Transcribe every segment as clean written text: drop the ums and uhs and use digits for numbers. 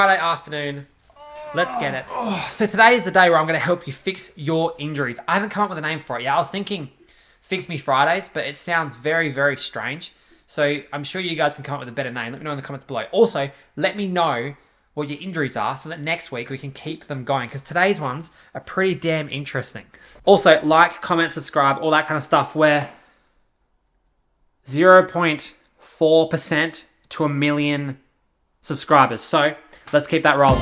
Friday afternoon. Let's get it. So today is the day where I'm going to help you fix your injuries. I haven't come up with a name for it yet. I was thinking Fix Me Fridays, but it sounds very, very strange. So I'm sure you guys can come up with a better name. Let me know in the comments below. Also, let me know what your injuries are so that next week we can keep them going, because today's ones are pretty damn interesting. Also, like, comment, subscribe, all that kind of stuff. We're 0.4% to a million subscribers. So let's keep that rolling.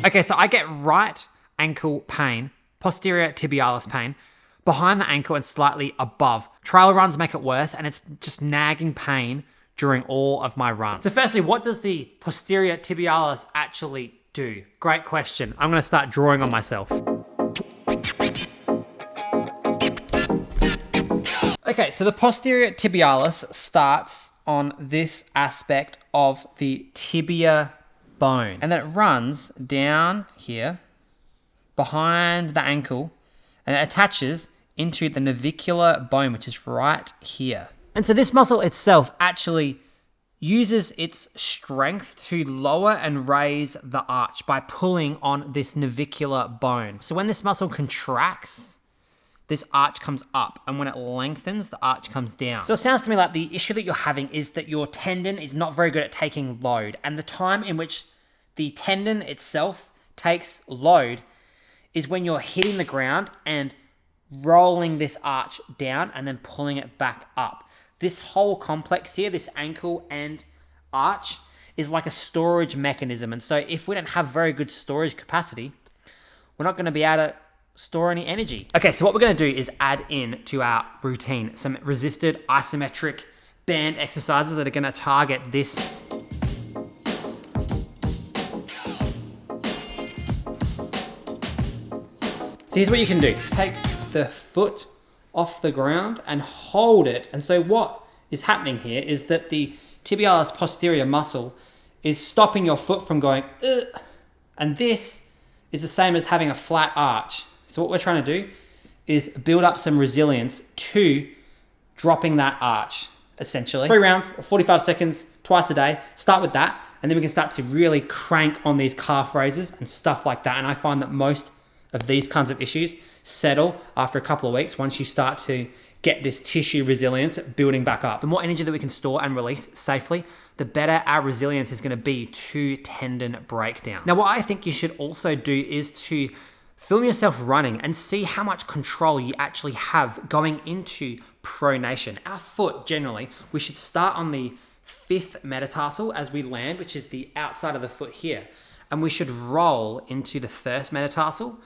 Okay, so I get right ankle pain, posterior tibialis pain, behind the ankle and slightly above. Trail runs make it worse, and it's just nagging pain during all of my runs. So firstly, what does the posterior tibialis actually do? Great question. I'm gonna start drawing on myself. Okay, so the posterior tibialis starts on this aspect of the tibia bone, and then it runs down here behind the ankle and it attaches into the navicular bone, which is right here. And so this muscle itself actually uses its strength to lower and raise the arch by pulling on this navicular bone. So when this muscle contracts, this arch comes up, and when it lengthens, the arch comes down. So it sounds to me like the issue that you're having is that your tendon is not very good at taking load, and the time in which the tendon itself takes load is when you're hitting the ground and rolling this arch down and then pulling it back up. This whole complex here, this ankle and arch, is like a storage mechanism. And so if we don't have very good storage capacity, we're not going to be able to store any energy. Okay, so what we're going to do is add in to our routine some resisted isometric band exercises that are going to target this. So here's what you can do. Take the foot off the ground and hold it. And so what is happening here is that the tibialis posterior muscle is stopping your foot from going, ugh. And this is the same as having a flat arch. So what we're trying to do is build up some resilience to dropping that arch, essentially. 3 rounds, or 45 seconds, twice a day. Start with that, and then we can start to really crank on these calf raises and stuff like that. And I find that most of these kinds of issues settle after a couple of weeks once you start to get this tissue resilience building back up. The more energy that we can store and release safely, the better our resilience is going to be to tendon breakdown. Now, what I think you should also do is to film yourself running and see how much control you actually have going into pronation. Our foot, generally, we should start on the 5th metatarsal as we land, which is the outside of the foot here. And we should roll into the 1st metatarsal.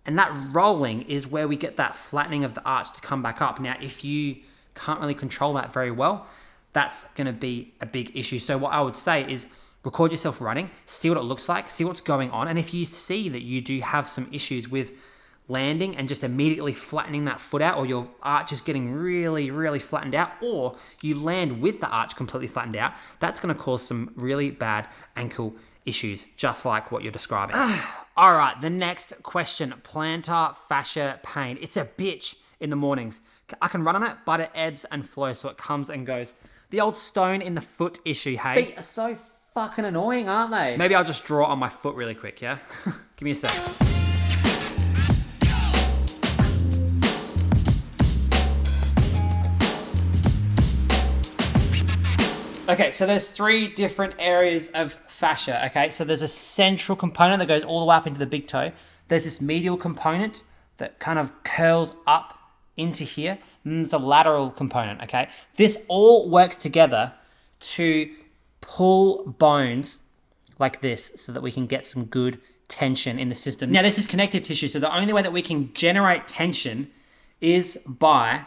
And that rolling is where we get that flattening of the arch to come back up. Now, if you can't really control that very well, that's going to be a big issue. So what I would say is record yourself running, see what it looks like, see what's going on. And if you see that you do have some issues with landing and just immediately flattening that foot out, or your arch is getting really, really flattened out, or you land with the arch completely flattened out, that's going to cause some really bad ankle issues, just like what you're describing. All right, the next question, plantar fascia pain. It's a bitch in the mornings. I can run on it, but it ebbs and flows, so it comes and goes. The old stone in the foot issue, hey? Feet are so fucking annoying, aren't they? Maybe I'll just draw on my foot really quick, yeah? Give me a sec. Okay, so there's 3 different areas of fascia, okay? So there's a central component that goes all the way up into the big toe. There's this medial component that kind of curls up into here. And there's a lateral component, okay? This all works together to pull bones like this so that we can get some good tension in the system. Now, this is connective tissue, so the only way that we can generate tension is by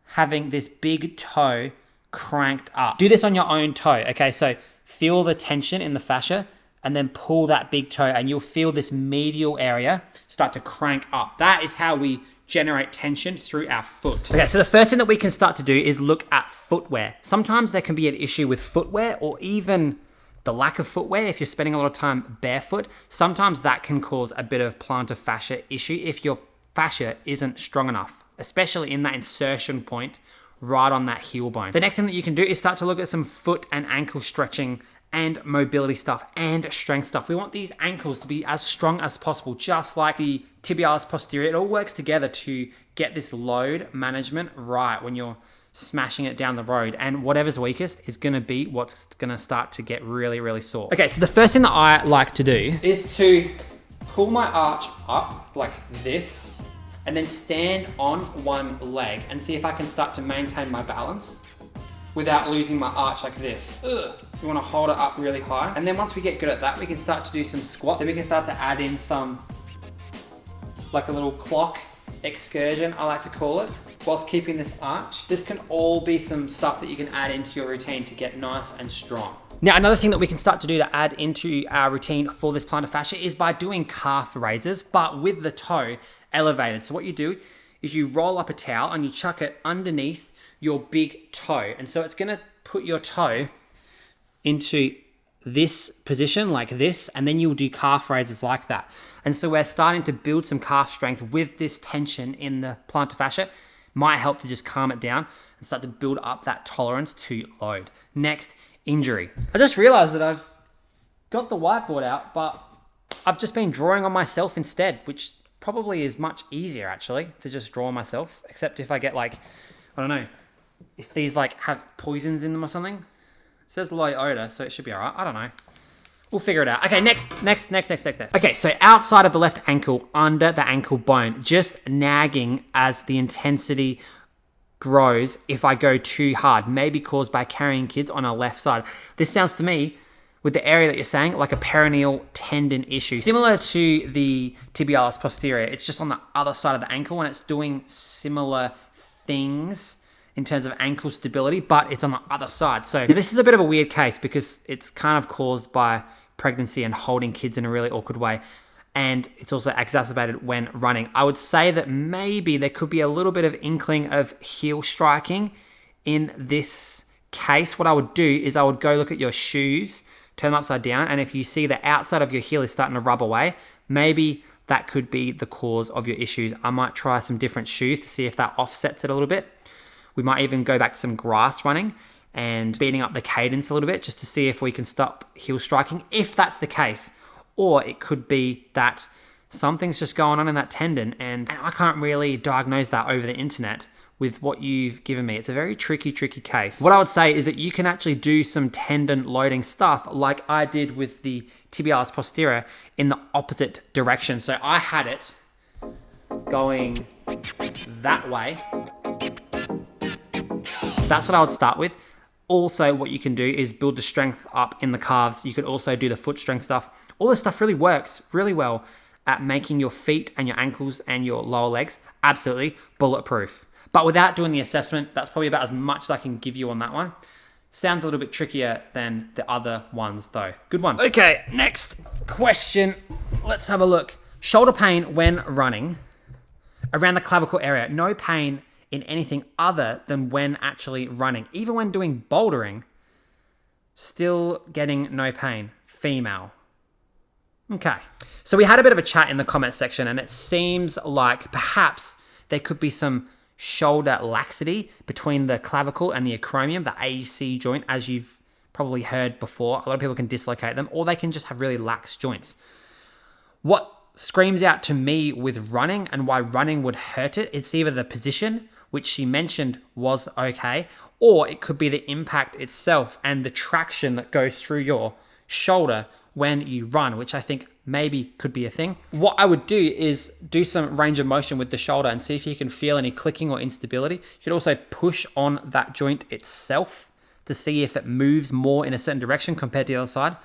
having this big toe cranked up. Do this on your own toe, okay? So feel the tension in the fascia and then pull that big toe and you'll feel this medial area start to crank up. That is how we generate tension through our foot. Okay, so the first thing that we can start to do is look at footwear. Sometimes there can be an issue with footwear or even the lack of footwear. If you're spending a lot of time barefoot, sometimes that can cause a bit of plantar fascia issue if your fascia isn't strong enough, especially in that insertion point right on that heel bone. The next thing that you can do is start to look at some foot and ankle stretching and mobility stuff and strength stuff. We want these ankles to be as strong as possible, just like the tibialis posterior. It all works together to get this load management right when you're smashing it down the road, and whatever's weakest is going to be what's going to start to get really, really sore. Okay, so the first thing that I like to do is to pull my arch up like this and then stand on one leg and see if I can start to maintain my balance without losing my arch like this. You want to hold it up really high. And then once we get good at that, we can start to do some squat. Then we can start to add in some, like a little clock excursion, I like to call it, whilst keeping this arch. This can all be some stuff that you can add into your routine to get nice and strong. Now, another thing that we can start to do to add into our routine for this plantar fascia is by doing calf raises, but with the toe elevated. So what you do is you roll up a towel and you chuck it underneath your big toe. And so it's gonna put your toe into this position like this, and then you'll do calf raises like that. And so we're starting to build some calf strength with this tension in the plantar fascia. Might help to just calm it down and start to build up that tolerance to load. Next, injury. I just realized that I've got the whiteboard out, but I've just been drawing on myself instead, which probably is much easier actually to just draw on myself, except if I get like, I don't know, if these like have poisons in them or something. It says low odor, so it should be all right. I don't know. We'll figure it out. Okay, next. Okay, so outside of the left ankle, under the ankle bone, just nagging as the intensity grows if I go too hard, maybe caused by carrying kids on our left side. This sounds to me, with the area that you're saying, like a peroneal tendon issue. Similar to the tibialis posterior, it's just on the other side of the ankle and it's doing similar things in terms of ankle stability, but it's on the other side. So this is a bit of a weird case because it's kind of caused by pregnancy and holding kids in a really awkward way. And it's also exacerbated when running. I would say that maybe there could be a little bit of inkling of heel striking in this case. What I would do is I would go look at your shoes, turn them upside down, and if you see the outside of your heel is starting to rub away, maybe that could be the cause of your issues. I might try some different shoes to see if that offsets it a little bit. We might even go back to some grass running and speeding up the cadence a little bit just to see if we can stop heel striking, if that's the case. Or it could be that something's just going on in that tendon and I can't really diagnose that over the internet with what you've given me. It's a very tricky case. What I would say is that you can actually do some tendon loading stuff like I did with the tibialis posterior in the opposite direction. So I had it going that way. That's what I would start with. Also, what you can do is build the strength up in the calves. You could also do the foot strength stuff. All this stuff really works really well at making your feet and your ankles and your lower legs absolutely bulletproof. But without doing the assessment, that's probably about as much as I can give you on that one. Sounds a little bit trickier than the other ones though. Good one. Okay, next question. Let's have a look. Shoulder pain when running around the clavicle area. No pain in anything other than when actually running. Even when doing bouldering, still getting no pain. Female. Okay. So we had a bit of a chat in the comment section and it seems like perhaps there could be some shoulder laxity between the clavicle and the acromion, the AEC joint, as you've probably heard before. A lot of people can dislocate them or they can just have really lax joints. What screams out to me with running and why running would hurt it, it's either the position, which she mentioned was okay, or it could be the impact itself and the traction that goes through your shoulder when you run, which I think maybe could be a thing. What I would do is do some range of motion with the shoulder and see if you can feel any clicking or instability. You could also push on that joint itself to see if it moves more in a certain direction compared to the other side.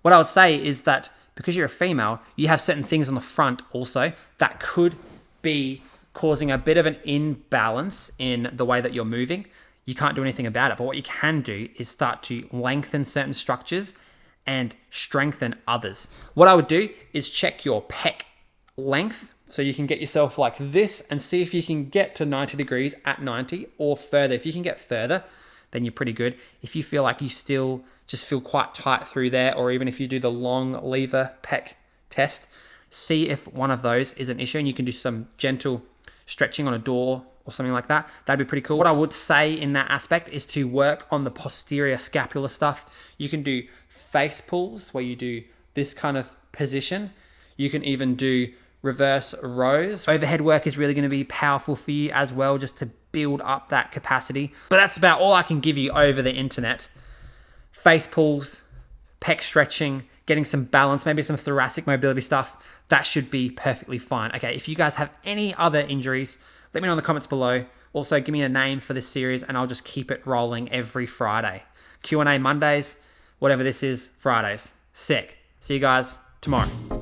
What I would say is that because you're a female, you have certain things on the front also that could be causing a bit of an imbalance in the way that you're moving. You can't do anything about it, but what you can do is start to lengthen certain structures and strengthen others. What I would do is check your pec length So you can get yourself like this and see if you can get to 90 degrees at 90 or further. If you can get further, then you're pretty good. If you feel like you still just feel quite tight through there, or even if you do the long lever pec test, see if one of those is an issue and you can do some gentle stretching on a door or something like that. That'd be pretty cool. What I would say in that aspect is to work on the posterior scapular stuff. You can do face pulls where you do this kind of position. You can even do reverse rows. Overhead work is really going to be powerful for you as well, just to build up that capacity. But that's about all I can give you over the internet. Face pulls, pec stretching, getting some balance, maybe some thoracic mobility stuff. That should be perfectly fine. Okay, if you guys have any other injuries, let me know in the comments below. Also, give me a name for this series and I'll just keep it rolling every Friday. Q&A Mondays, whatever this is, Fridays. Sick. See you guys tomorrow.